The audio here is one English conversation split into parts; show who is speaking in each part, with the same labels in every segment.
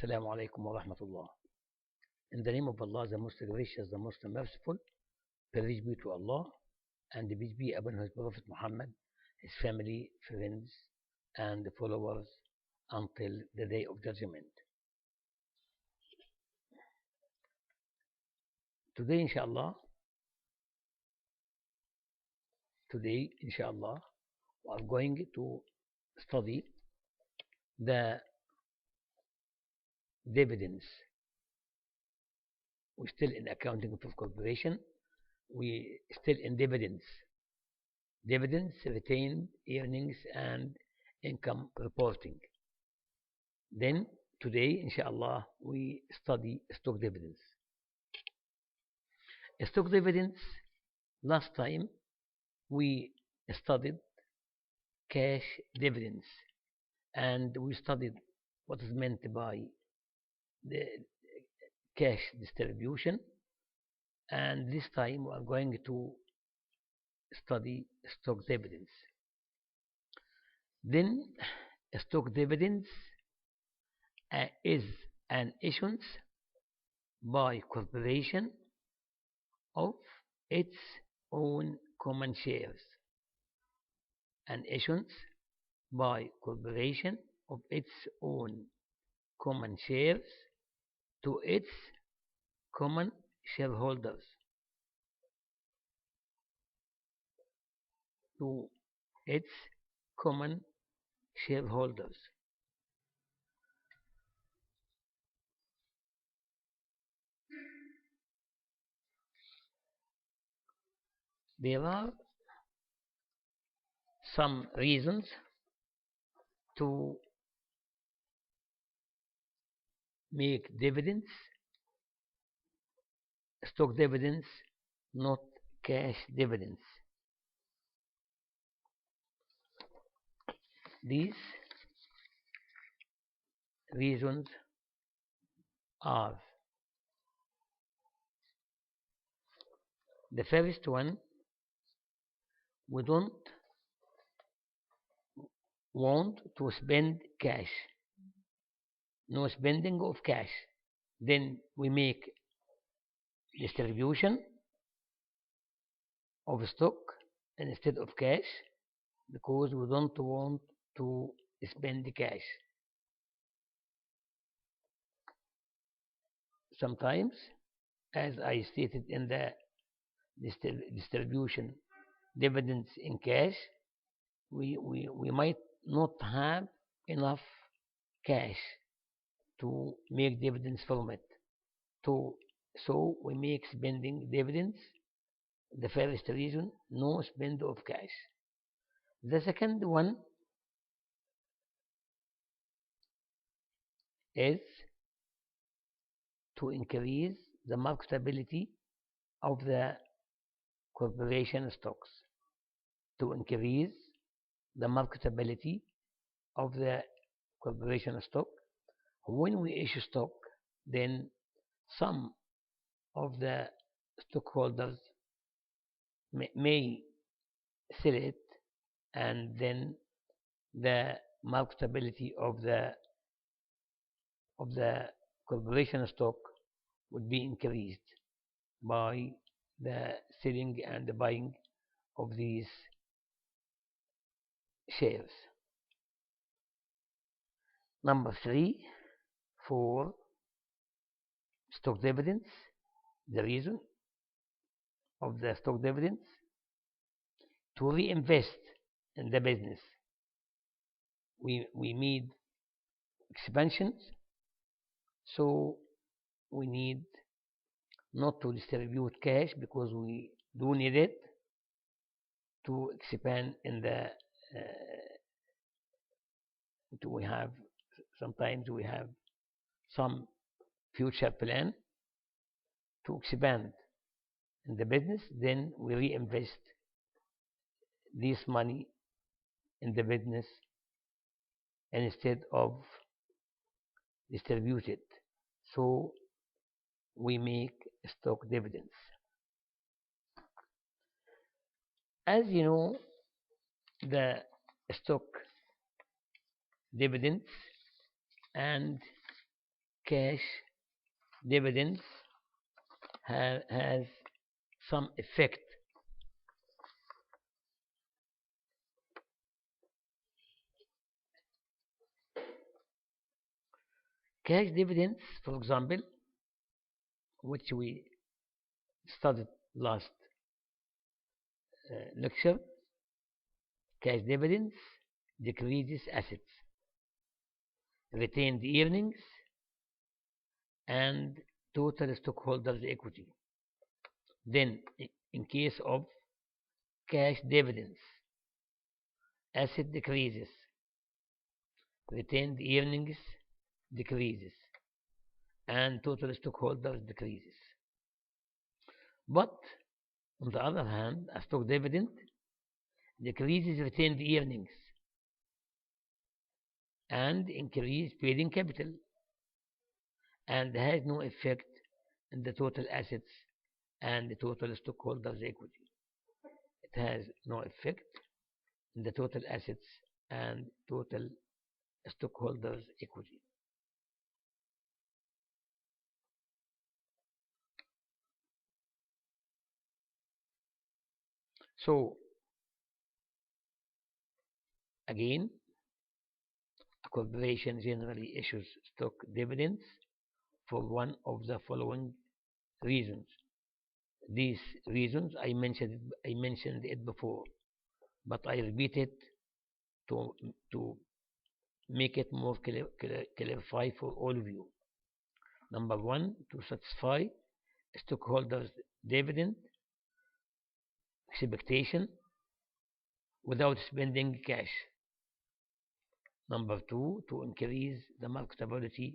Speaker 1: Assalamu alaikum wa rahmatullah. In the name of Allah, the most gracious, the most merciful, praise be to Allah, and peace be upon His Prophet Muhammad, his family, friends, and followers until the day of judgment. Today, inshallah, we are going to study the dividends. We're still in accounting of corporation. We still in dividends, retained earnings, and income reporting. Then today, inshallah, we study stock dividends. Stock dividends. Last time we studied cash dividends, and we studied what is meant by the cash distribution, and this time we are going to study stock dividends. Then stock dividends is an issuance by corporation of its own common shares. An issuance by corporation of its own common shares to its common shareholders. To its common shareholders. There are some reasons to make dividends, stock dividends, not cash dividends. These reasons are: the first one, we don't want to spend cash, no spending of cash. Then we make distribution of stock instead of cash, because we don't want to spend the cash. Sometimes, as I stated in the distribution dividends in cash, we might not have enough cash to make dividends from it. So we make spending dividends. The first reason, no spend of cash. The second one is to increase the marketability of the corporation stocks. To increase the marketability of the corporation stock. When we issue stock, then some of the stockholders may sell it, and then the marketability of the corporation stock would be increased by the selling and the buying of these shares. Number 3, for stock dividends, the reason of the stock dividends, to reinvest in the business. We need expansions, so we need not to distribute cash, because we do need it to expand in the sometimes we have some future plan to expand in the business. Then we reinvest this money in the business instead of distribute it. So we make stock dividends. As you know, the stock dividends and cash dividends has some effect. Cash dividends, for example, which we studied last lecture, cash dividends decreases assets, retained earnings, and total stockholders' equity. Then, in case of cash dividends, asset decreases, retained earnings decreases, and total stockholders decreases. But on the other hand, a stock dividend decreases retained earnings and increases paid-in capital, and has no effect in the total assets and the total stockholders' equity. It has no effect in the total assets and total stockholders' equity. So, again, a corporation generally issues stock dividends for one of the following reasons. These reasons I mentioned it before, but I repeat it to make it more clarify for all of you. Number one, to satisfy stockholders' dividend expectation without spending cash. Number two, to increase the marketability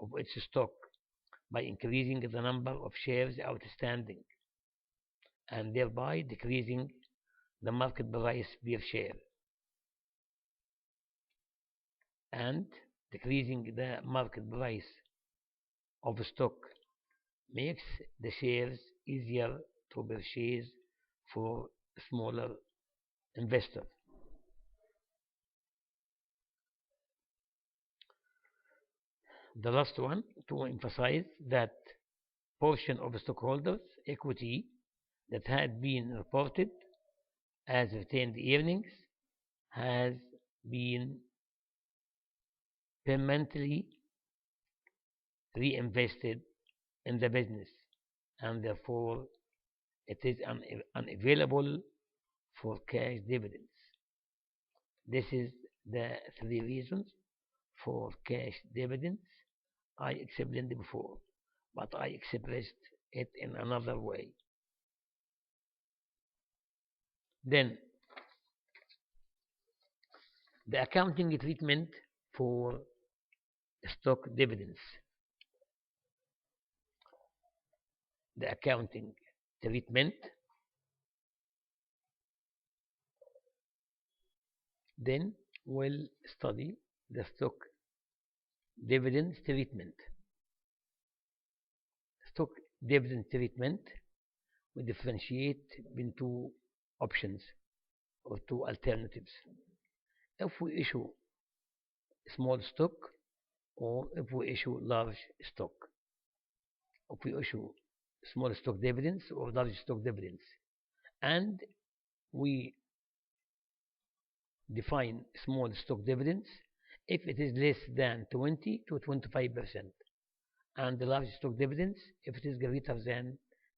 Speaker 1: of its stock by increasing the number of shares outstanding and thereby decreasing the market price per share. And decreasing the market price of stock makes the shares easier to purchase for smaller investors. The last one, to emphasize that portion of stockholders' equity that had been reported as retained earnings has been permanently reinvested in the business, and therefore it is unavailable for cash dividends. This is the three reasons for cash dividends I explained before, but I expressed it in another way. Then, the accounting treatment for stock dividends. The accounting treatment, then we'll study the stock dividends treatment. Stock dividend treatment, we differentiate between two options or two alternatives. If we issue small stock or if we issue large stock. If we issue small stock dividends or large stock dividends. And we define small stock dividends if it is less than 20 to 25%, and the large stock dividends if it is greater than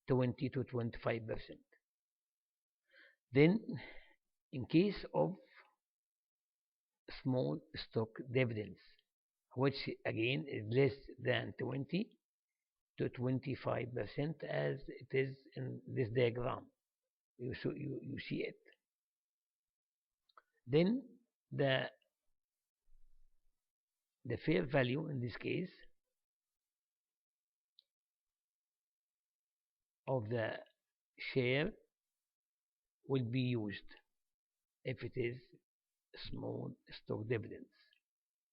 Speaker 1: 20 to 25%. Then, in case of small stock dividends, which again is less than 20 to 25%, as it is in this diagram, you see it. Then the fair value in this case of the share will be used if it is small stock dividends.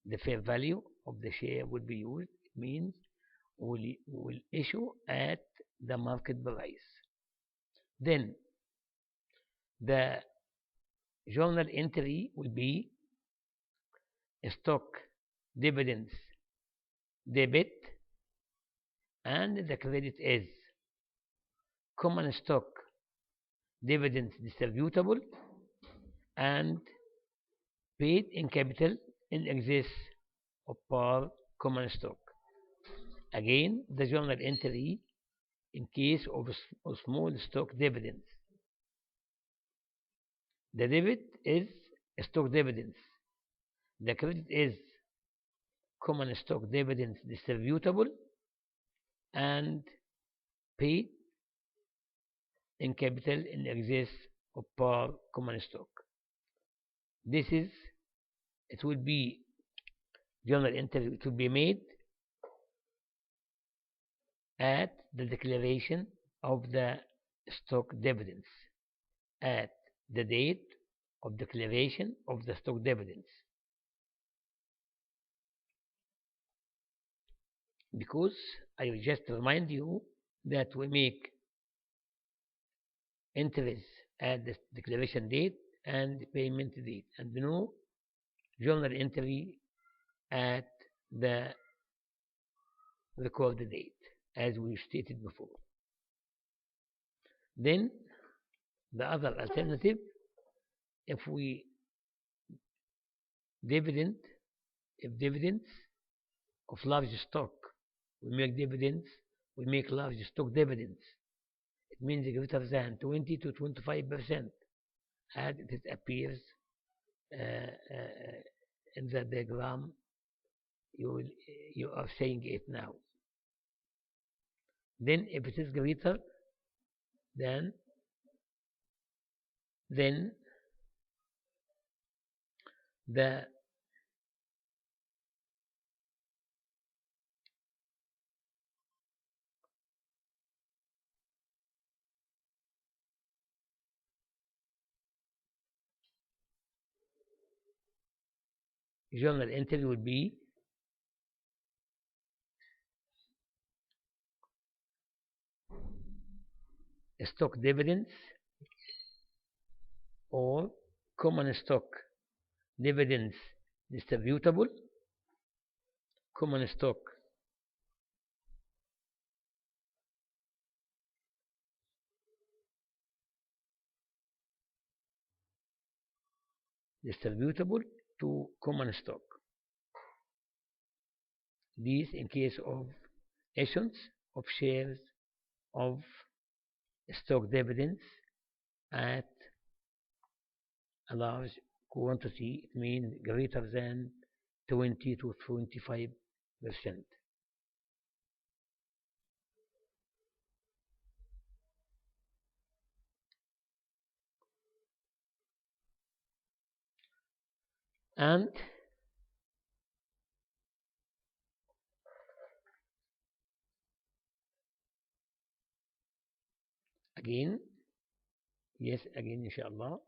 Speaker 1: The fair value of the share will be used. It means we will issue at the market price. Then the journal entry will be stock dividends debit and the credit is common stock dividends distributable and paid in capital in excess of par common stock. Again, the journal entry in case of small stock dividends. The debit is stock dividends. The credit is common stock dividends distributable and paid in capital in excess of par common stock. It will be journal entry. It will be made at the declaration of the stock dividends, at the date of declaration of the stock dividends. Because I will just remind you that we make entries at the declaration date and payment date, and no journal entry at the record date, as we stated before. Then the other alternative, if dividends of large stock, we make large stock dividends. It means greater than 20 to 25%, as it appears in the diagram. You are saying it now. Then if it is greater than, then the journal entry will be stock dividends or common stock dividends distributable, common stock distributable to common stock. These in case of issuance of shares of stock dividends at a large quantity. It means greater than 20 to 25%. And again, inshallah,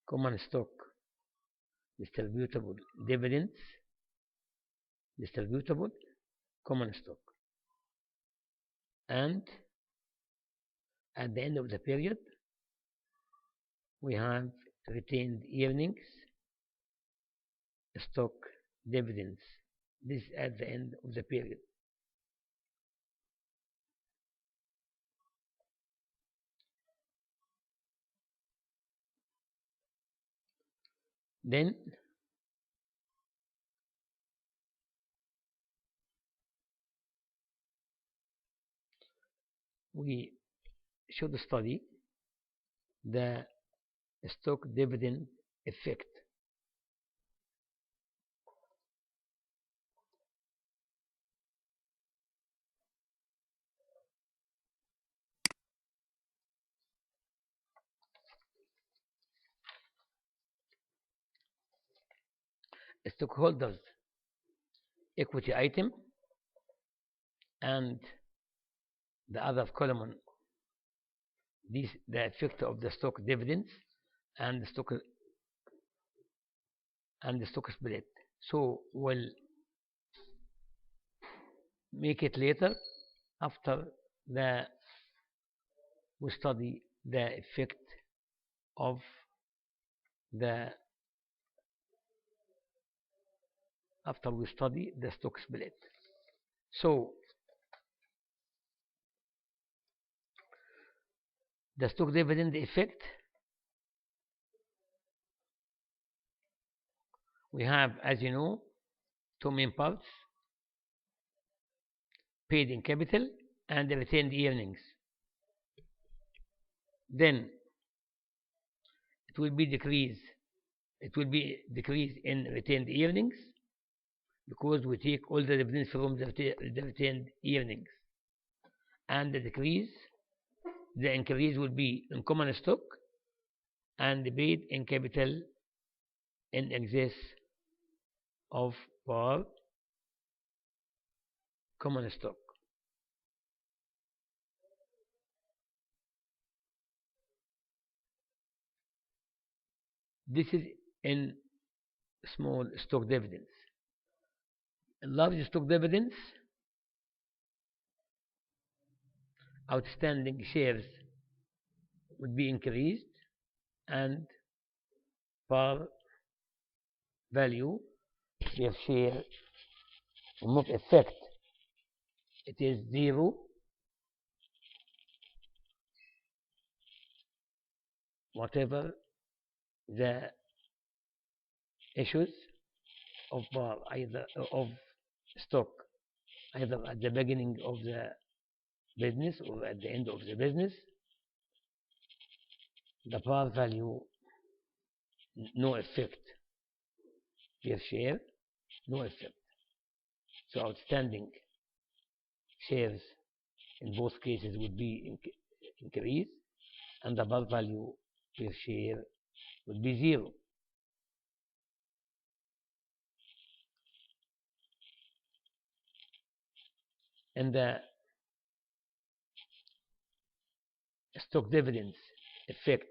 Speaker 1: common stock distributable dividends distributable common stock, and at the end of the period we have retained earnings stock dividends. This at the end of the period. Then we should study the stock dividend effect. Stockholders equity item, and the other column, the effect of the stock dividends and the stock split. So make it later after we study the effect of the after we study the stock split. So the stock dividend effect, we have, as you know, two main parts: paid in capital and the retained earnings. Then it will be decrease in retained earnings, because we take all the dividends from the retained earnings, and the increase will be in common stock and paid in capital in excess of par common stock. This is in small stock dividends. In large stock dividends, outstanding shares would be increased and par value per share will not affect. It is zero whatever the issues of par, either of stock, either at the beginning of the business or at the end of the business. The par value, no effect per share, no effect. So outstanding shares in both cases would be increased, and the par value per share would be zero. And the stock dividends effect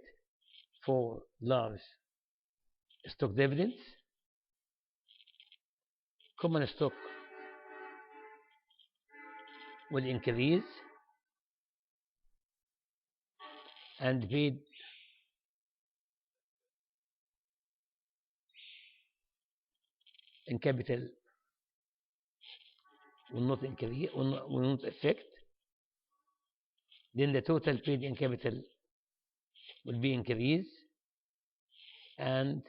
Speaker 1: for large stock dividends, common stock will increase and paid in capital will not increase, will not affect. Then the total paid in capital will be increased, and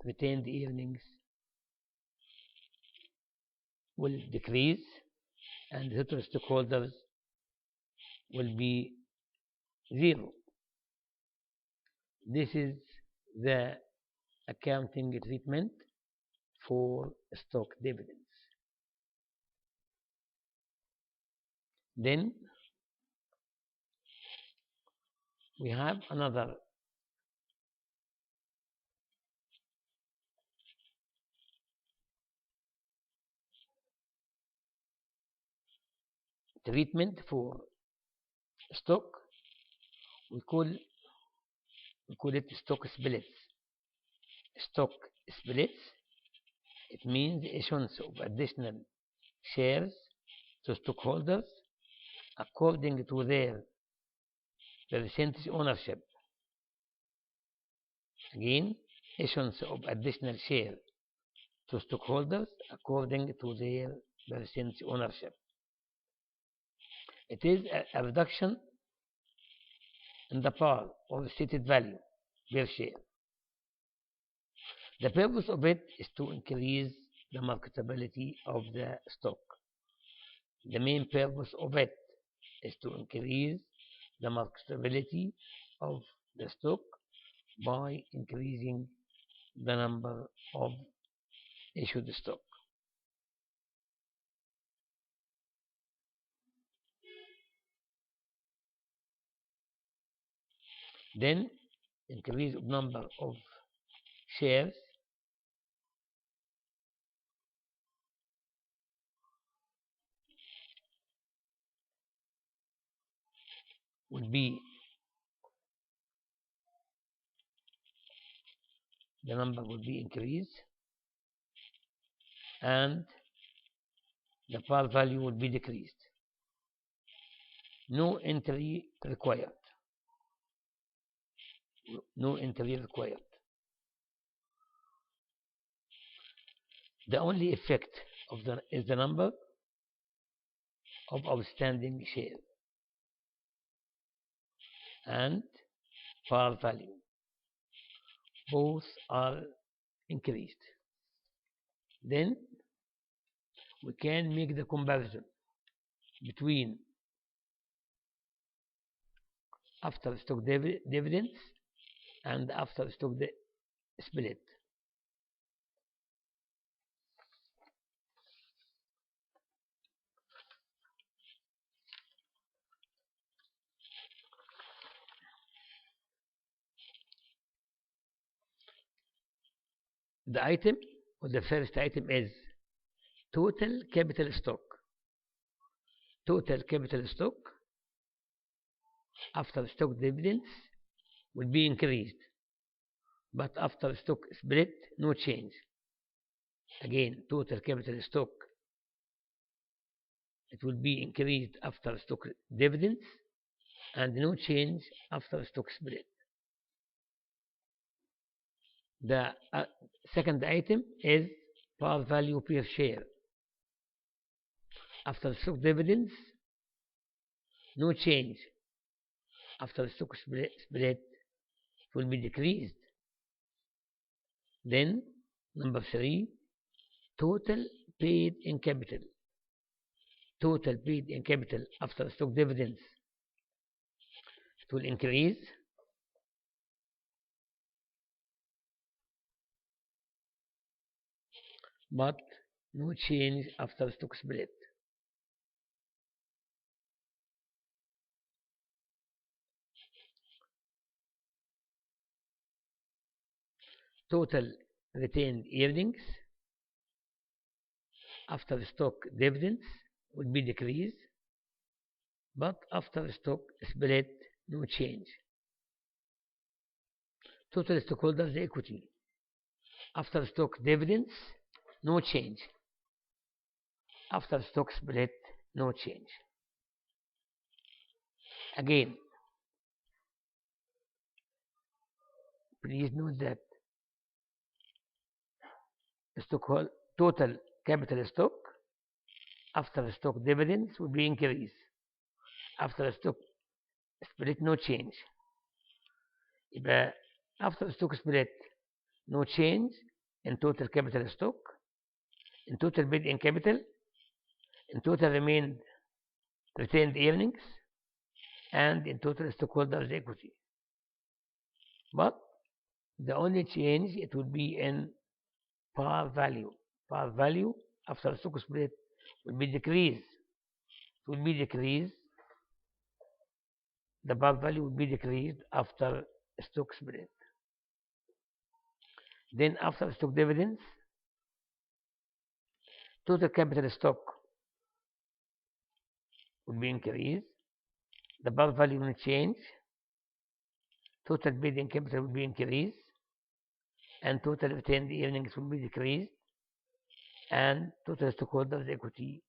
Speaker 1: retained earnings will decrease, and the total stockholders will be zero. This is the accounting treatment for stock dividends. Then we have another treatment for stock. We call it stock splits. Stock splits, it means issuance of additional shares to stockholders according to their percentage ownership. Again, issuance of additional shares to stockholders according to their percentage ownership. It is a reduction in the par or stated value per share. The purpose of it is to increase the marketability of the stock. The main purpose of it is to increase the marketability of the stock by increasing the number of issued stock. Then increase of number of shares would be, the number would be increased, and the par value will be decreased. No entry required. No entry required. The only effect is the number of outstanding shares and par value. Both are increased. Then we can make the comparison between after stock dividends and after stock split. The item, or the first item, is total capital stock. Total capital stock after stock dividends will be increased, but after stock split, no change. Again, total capital stock, it will be increased after stock dividends and no change after stock split. The second item is par value per share. After stock dividends, no change. After stock split, it will be decreased. Then, number 3, total paid in capital. Total paid in capital after stock dividends, it will increase. But no change after stock split. Total retained earnings after stock dividends will be decreased, but after stock split, no change. Total stockholders' equity after stock dividends, no change. After stock split, no change. Again, please note that total capital stock after stock dividends will be increased. After stock split, no change. After stock split, no change in total capital stock, in total paid in capital, in total retained earnings, and in total stockholders' equity. But the only change, it will be in par value. Par value after stock split will be decreased. It will be decreased. The par value will be decreased after stock split. Then after stock dividends, total capital stock will be increased. The par value will change. Total paid in capital will be increased, and total retained earnings will be decreased, and total stockholders' equity,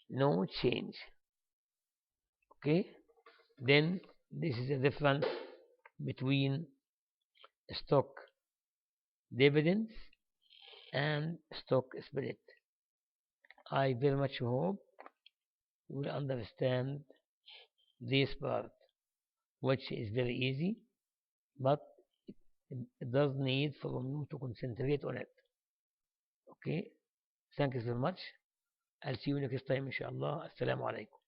Speaker 1: no change. Okay? Then this is the difference between stock dividends and stock split. I very much hope you will understand this part, which is very easy, but it does need from you to concentrate on it. Okay? Thank you very much. I'll see you next time, inshallah. Assalamu alaikum.